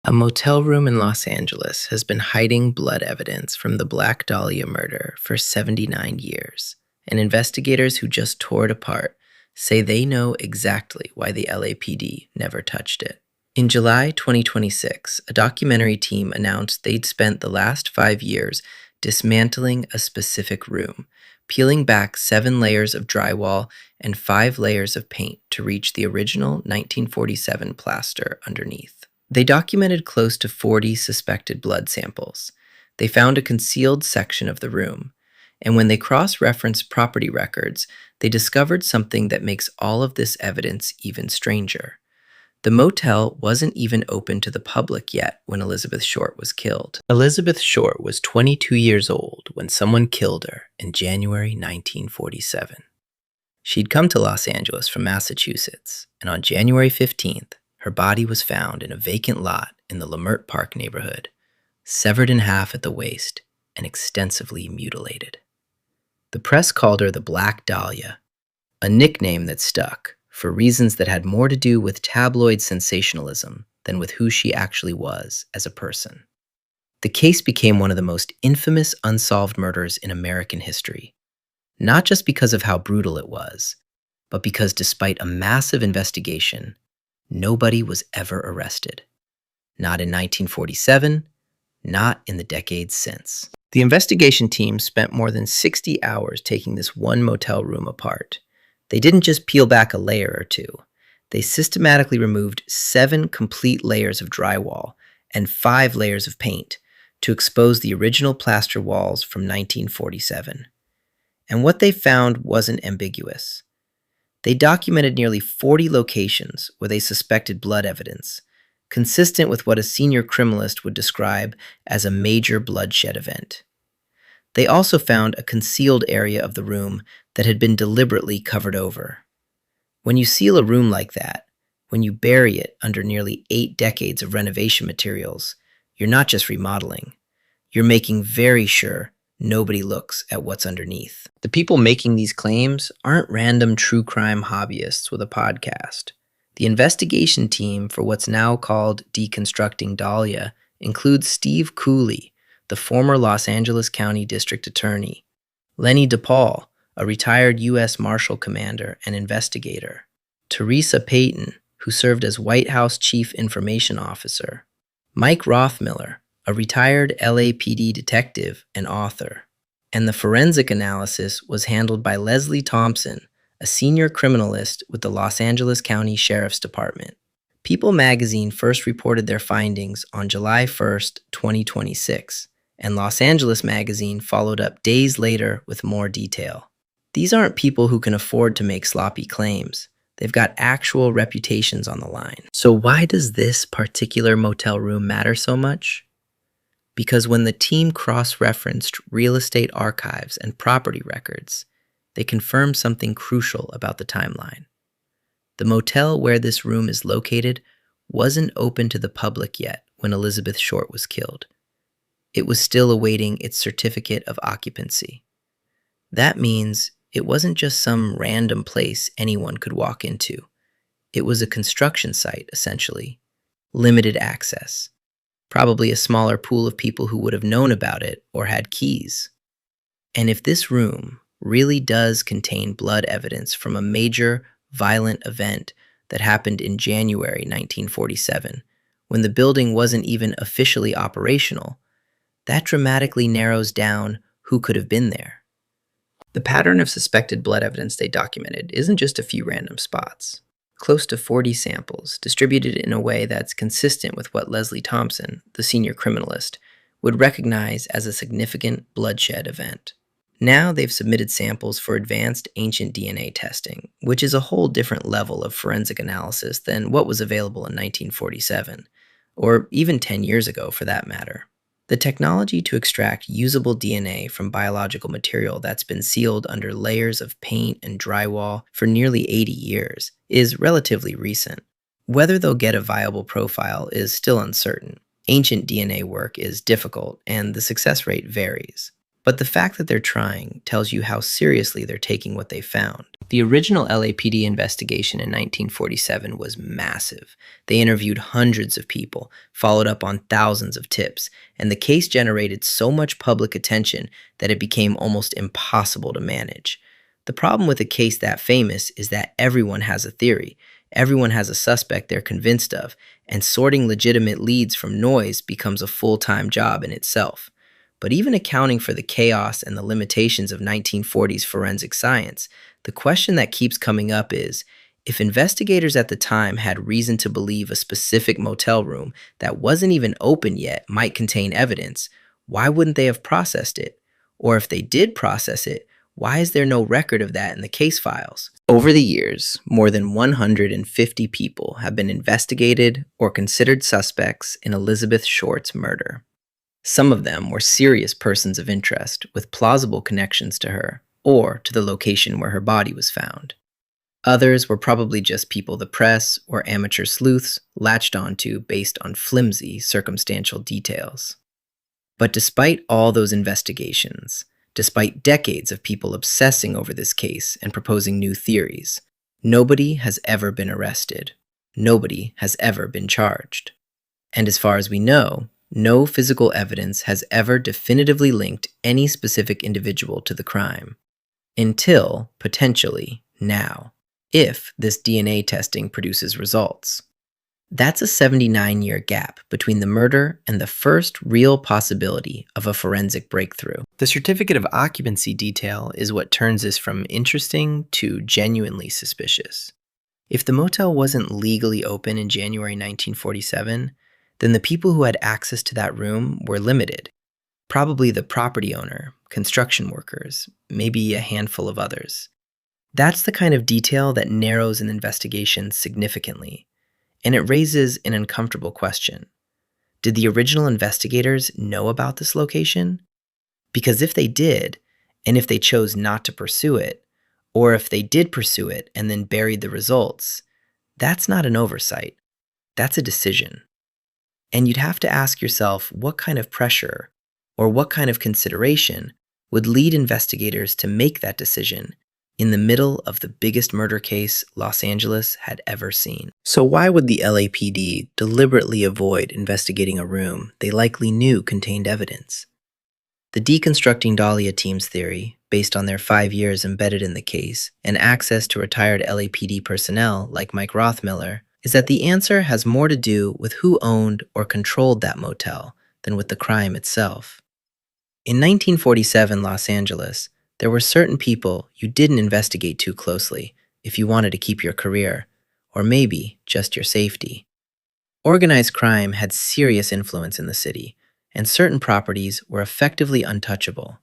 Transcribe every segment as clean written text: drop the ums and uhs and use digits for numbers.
A motel room in Los Angeles has been hiding blood evidence from the Black Dahlia murder for 79 years, and investigators who just tore it apart say they know exactly why the LAPD never touched it. In July 2026, a documentary team announced they'd spent the last 5 years dismantling a specific room, peeling back 7 layers of drywall and 5 layers of paint to reach the original 1947 plaster underneath. They documented close to 40 suspected blood samples. They found a concealed section of the room, and when they cross-referenced property records, they discovered something that makes all of this evidence even stranger. The motel wasn't even open to the public yet when Elizabeth Short was killed. Elizabeth Short was 22 years old when someone killed her in January 1947. She'd come to Los Angeles from Massachusetts, and on January 15th, her body was found in a vacant lot in the Leimert Park neighborhood, severed in half at the waist and extensively mutilated. The press called her the Black Dahlia, a nickname that stuck for reasons that had more to do with tabloid sensationalism than with who she actually was as a person. The case became one of the most infamous unsolved murders in American history, not just because of how brutal it was, but because despite a massive investigation, nobody was ever arrested. Not in 1947, not in the decades since. The investigation team spent more than 60 hours taking this one motel room apart. They didn't just peel back a layer or two. They systematically removed 7 complete layers of drywall and 5 layers of paint to expose the original plaster walls from 1947. And what they found wasn't ambiguous. They documented nearly 40 locations where they suspected blood evidence, consistent with what a senior criminalist would describe as a major bloodshed event. They also found a concealed area of the room that had been deliberately covered over. When you seal a room like that, when you bury it under nearly 8 decades of renovation materials, you're not just remodeling. You're making very sure nobody looks at what's underneath. The people making these claims aren't random true crime hobbyists with a podcast. The investigation team for what's now called Deconstructing Dahlia includes Steve Cooley, the former Los Angeles County District Attorney, Lenny DePaul, a retired U.S. Marshal Commander and investigator, Teresa Payton, who served as White House Chief Information Officer, Mike Rothmiller, a retired LAPD detective and author, and the forensic analysis was handled by Leslie Thompson, a senior criminalist with the Los Angeles County Sheriff's Department. People magazine first reported their findings on July 1st, 2026, and Los Angeles magazine followed up days later with more detail. These aren't people who can afford to make sloppy claims. They've got actual reputations on the line. So why does this particular motel room matter so much? Because when the team cross-referenced real estate archives and property records, they confirmed something crucial about the timeline. The motel where this room is located wasn't open to the public yet when Elizabeth Short was killed. It was still awaiting its certificate of occupancy. That means it wasn't just some random place anyone could walk into. It was a construction site, essentially. Limited access. Probably a smaller pool of people who would have known about it or had keys. And if this room really does contain blood evidence from a major, violent event that happened in January 1947, when the building wasn't even officially operational, that dramatically narrows down who could have been there. The pattern of suspected blood evidence they documented isn't just a few random spots. Close to 40 samples, distributed in a way that's consistent with what Leslie Thompson, the senior criminalist, would recognize as a significant bloodshed event. Now they've submitted samples for advanced ancient DNA testing, which is a whole different level of forensic analysis than what was available in 1947, or even 10 years ago for that matter. The technology to extract usable DNA from biological material that's been sealed under layers of paint and drywall for nearly 80 years is relatively recent. Whether they'll get a viable profile is still uncertain. Ancient DNA work is difficult, and the success rate varies. But the fact that they're trying tells you how seriously they're taking what they found. The original LAPD investigation in 1947 was massive. They interviewed hundreds of people, followed up on thousands of tips, and the case generated so much public attention that it became almost impossible to manage. The problem with a case that famous is that everyone has a theory. Everyone has a suspect they're convinced of, and sorting legitimate leads from noise becomes a full-time job in itself. But even accounting for the chaos and the limitations of 1940s forensic science, the question that keeps coming up is, if investigators at the time had reason to believe a specific motel room that wasn't even open yet might contain evidence, why wouldn't they have processed it? Or if they did process it, why is there no record of that in the case files? Over the years, more than 150 people have been investigated or considered suspects in Elizabeth Short's murder. Some of them were serious persons of interest with plausible connections to her or to the location where her body was found. Others were probably just people the press or amateur sleuths latched onto based on flimsy circumstantial details. But despite all those investigations, despite decades of people obsessing over this case and proposing new theories, nobody has ever been arrested. Nobody has ever been charged. And as far as we know, no physical evidence has ever definitively linked any specific individual to the crime. Until, potentially, now, if this DNA testing produces results. That's a 79-year gap between the murder and the first real possibility of a forensic breakthrough. The certificate of occupancy detail is what turns this from interesting to genuinely suspicious. If the motel wasn't legally open in January 1947, then the people who had access to that room were limited. Probably the property owner, construction workers, maybe a handful of others. That's the kind of detail that narrows an investigation significantly. And it raises an uncomfortable question. Did the original investigators know about this location? Because if they did, and if they chose not to pursue it, or if they did pursue it and then buried the results, that's not an oversight. That's a decision. And you'd have to ask yourself what kind of pressure or what kind of consideration would lead investigators to make that decision in the middle of the biggest murder case Los Angeles had ever seen. So why would the LAPD deliberately avoid investigating a room they likely knew contained evidence? The Deconstructing Dahlia team's theory, based on their 5 years embedded in the case and access to retired LAPD personnel like Mike Rothmiller, is that the answer has more to do with who owned or controlled that motel than with the crime itself. In 1947 Los Angeles, there were certain people you didn't investigate too closely if you wanted to keep your career, or maybe just your safety. Organized crime had serious influence in the city, and certain properties were effectively untouchable.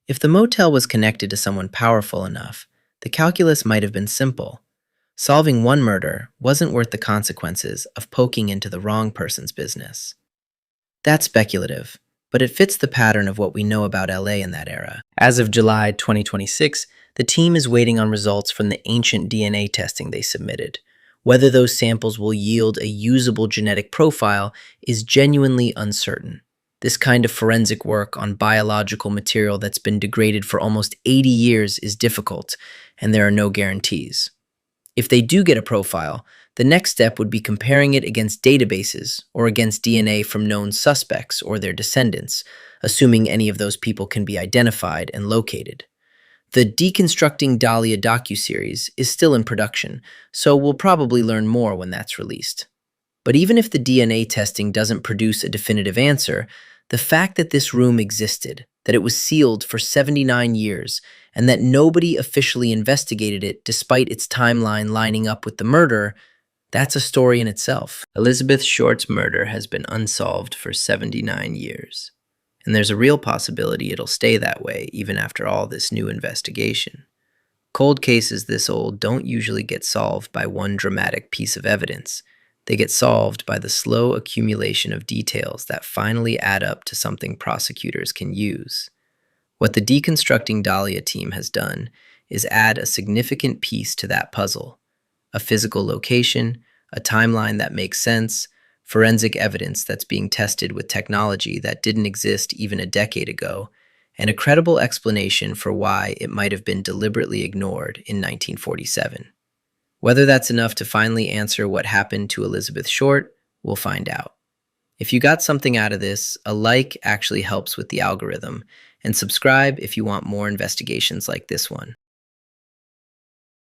If the motel was connected to someone powerful enough, the calculus might have been simple. Solving one murder wasn't worth the consequences of poking into the wrong person's business. That's speculative, but it fits the pattern of what we know about LA in that era. As of July 2026, the team is waiting on results from the ancient DNA testing they submitted. Whether those samples will yield a usable genetic profile is genuinely uncertain. This kind of forensic work on biological material that's been degraded for almost 80 years is difficult, and there are no guarantees. If they do get a profile, the next step would be comparing it against databases or against DNA from known suspects or their descendants, assuming any of those people can be identified and located. The Deconstructing Dahlia docuseries is still in production, so we'll probably learn more when that's released. But even if the DNA testing doesn't produce a definitive answer, the fact that this room existed, that it was sealed for 79 years, and that nobody officially investigated it despite its timeline lining up with the murder, that's a story in itself. Elizabeth Short's murder has been unsolved for 79 years. And there's a real possibility it'll stay that way even after all this new investigation. Cold cases this old don't usually get solved by one dramatic piece of evidence. They get solved by the slow accumulation of details that finally add up to something prosecutors can use. What the Deconstructing Dahlia team has done is add a significant piece to that puzzle: a physical location, a timeline that makes sense, forensic evidence that's being tested with technology that didn't exist even a decade ago, and a credible explanation for why it might have been deliberately ignored in 1947. Whether that's enough to finally answer what happened to Elizabeth Short, we'll find out. If you got something out of this, a like actually helps with the algorithm, and subscribe if you want more investigations like this one.